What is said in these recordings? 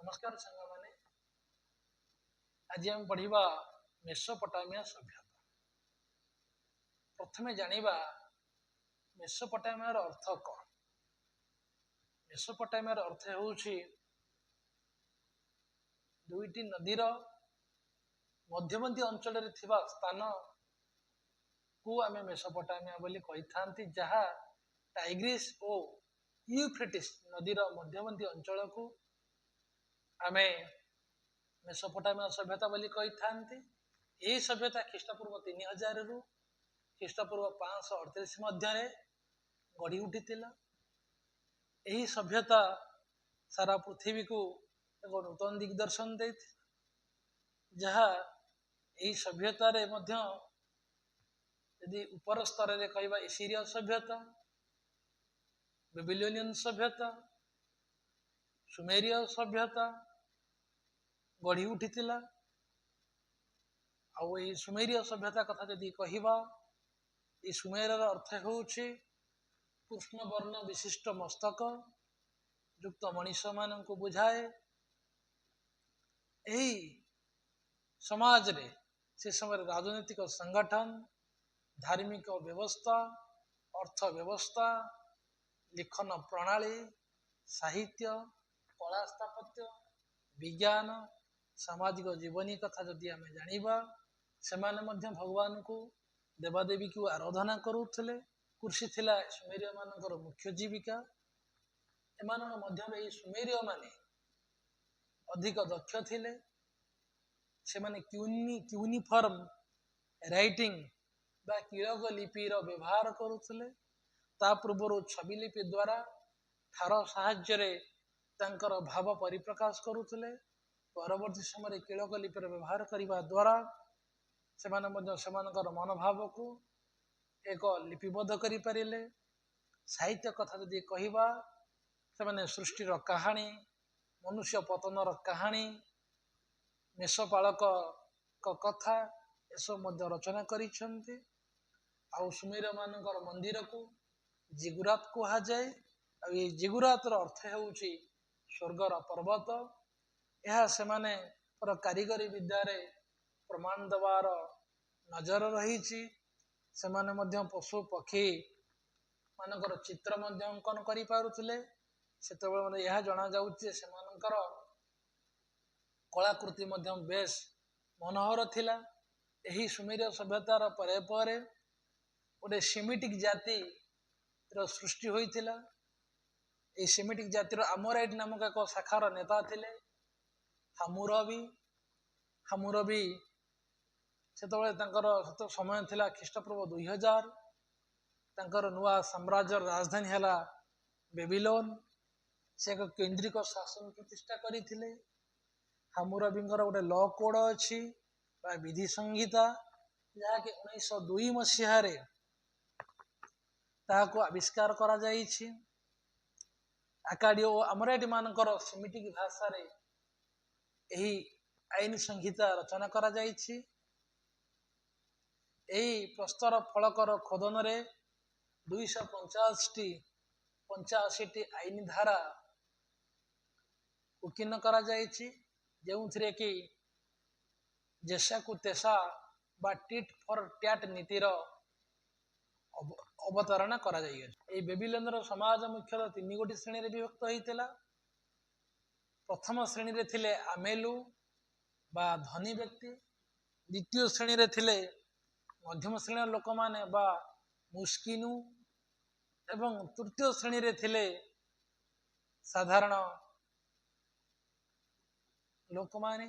नमस्कार सांग मैंने आज हम पढ़ा मेसोपोटामिया सभ्यता। प्रथमे जानिबा मेसोपोटामिया अर्थ कौन। मेसोपोटामिया अर्थ होउछि दुईटी नदीर मध्यवर्ती अंचल रे थिबा स्थान को आमे मेसोपोटामिया बोली कहि थांती, जहा टाइग्रिस ओ यूफ्रेटिस नदीर मध्यवर्ती अंचल को आमे मेसोपोटामिया सभ्यता बोली कहि थांती। यही सभ्यता ख्रीष्टपूर्व 3000 रु ख्रीष्टपूर्व 538 मध्य गढ़ी उठी। यही सभ्यता सारा पृथ्वी को एक नूतन दिग्दर्शन दे, जहा यही सभ्यता रे मध्य यदि ऊपर स्तर रे कहबा एसीरिया सभ्यता, बेबीलोनियन सभ्यता, सुमेरिया सभ्यता गढ़ी उठी। सुमेरिया सभ्यता कथा यदि कहबा, ये सुमेरर अर्थ होउछि कृष्ण वर्ण विशिष्ट मस्तक युक्त मनीष मान को बुझाए। यही समाज रे से समय राजनीतिक संगठन, धार्मिक व्यवस्था, अर्थ व्यवस्था, लिखन प्रणाली, साहित्य, कला स्थापत्य, विज्ञान, सामाजिक जीवनी कथा जदि आमे जानिबा, सेमाने मध्य भगवान को देवादेवी को आराधना करुले। कृषि थिला सुमेरिया मानकर मुख्य जीविका। एमान मध्य में सुमेरिया माने अधिक दक्ष थिले। से माने क्यूनिफॉर्म राइटिंग बा कीलक लिपिर व्यवहार करुले। ता पूर्व छवि लिपि द्वारा ठार साहाय्य तांकर भाव परिप्रकाश करुले। परवर्ती समय कीलक लिपिर व्यवहार करने द्वारा सेमानकर मनोभाव को एक लिपिबद्ध करि परिले। साहित्य कथा यदि कहबा, से सृष्टिर कहानी, मनुष्य पतनर कहानी, मेषपालक कथा एसब रचना करिसेंती। आउ सुमेर मानकर मंदिर को जिगुरात कहा जाए। ये जिगुरात अर्थ होउछि स्वर्गर पर्वत। यह सेमाने पर कारीगरी विद्यारे प्रमाण देवार नजर रही। सेमाने मध्य पशु पक्षी मानकर चित्र मध्य अंकन करि पारुथिले। सेतेबेले यह जना जाउछि सेमानकर कलाकृति मध्य बेस मनोहर थिला। यही सुमेरिया सभ्यतार परे परे गोटे सेमिटिक जाति सृष्टि होइथिला। ए सेमिटिक जातिर आमोराइट नामक एक शाखार नेता थिले हामुरबी। हामुरबी सेत समय थिला ख्रीष्टपूर्व 2000। तांकर नुआ साम्राज्य राजधानी हैला बेबीलोन। से एक केंद्रिक शासन प्रतिष्ठा करिथिले। हामुरबींकर गोटे लॉ कोड अछि बा विधि संहिता, जहाँकि 1902 मसीह ताको आविष्कार करा जाइछि। आकाडियो आमराइट मानकर सेमिटिक भाषा रे यही आईन संहिता रचना करा जाइछि। यही प्रस्तर फलकर खोदन रे 285 आईन धारा उत्कीर्ण करा जाइछि, जेउथिरे कि जेसा को तेसा बा टिट फॉर टैट नीतिर अवतारणा करा जाइए। ए बेबीलोन समाज मुख्यतः 3 गोटी श्रेणी रे विभक्त होइतिला। प्रथम श्रेणी रे थिले आमेलु बा धनी व्यक्ति। द्वितीय श्रेणी रे थिले मध्यम श्रेणी लोक माने बा मुस्किनु। एवं तृतीय श्रेणी रे थिले साधारण लोक माने।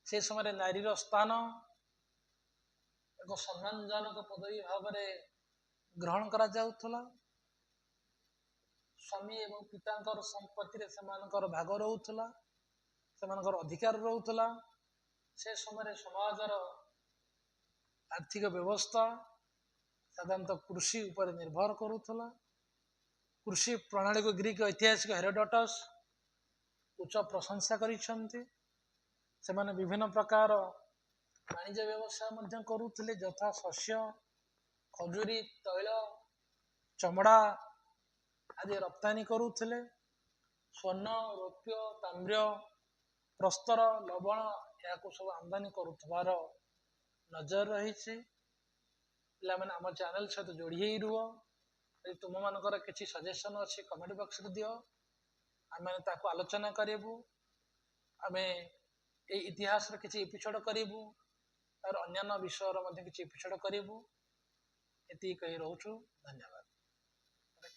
से समय नारीर स्थान एक सम्मानजनक पदवी भाव में ग्रहण करा जाउथला। स्वामी एवं पितांकर संपत्ति रे सेमानकर भाग रहउथला, सेमानकर अधिकार रहउथला। से समय समाजर आर्थिक व्यवस्था साधारणतः कृषि उपर निर्भर करुथला। कृषि प्रणाली को ग्रीक ऐतिहासिक हेरोडोटस उच्च प्रशंसा करिसेंती। सेमाने विभिन्न प्रकार वाणिज्य व्यवसाय मध्य करुथिले, यथा शस्य, खजुरी, तैल, चमड़ा आदि रप्तानी करुथिले। ସ୍ୱର୍ଣ୍ଣ, ରୌପ୍ୟ, ତାମ୍ର, ପ୍ରସ୍ତର, ଲବଣ ଏହାକୁ ସବୁ ଆମଦାନୀ କରୁଥିବାର ନଜର ରହିଛି। ପିଲାମାନେ ଆମ ଚ୍ୟାନେଲ ସହିତ ଯୋଡ଼ି ହେଇ ରୁହ। ଯଦି ତୁମମାନଙ୍କର କିଛି ସଜେସନ୍ ଅଛି କମେଣ୍ଟ ବକ୍ସରେ ଦିଅ, ଆମେ ତାକୁ ଆଲୋଚନା କରିବୁ। ଆମେ ଏଇ ଇତିହାସର କିଛି ଏପିସୋଡ଼ କରିବୁ, ତାର ଅନ୍ୟାନ୍ୟ ବିଷୟର ମଧ୍ୟ କିଛି ଏପିସୋଡ଼ କରିବୁ। ଏତିକି କହି ରହୁଛୁ, ଧନ୍ୟବାଦ।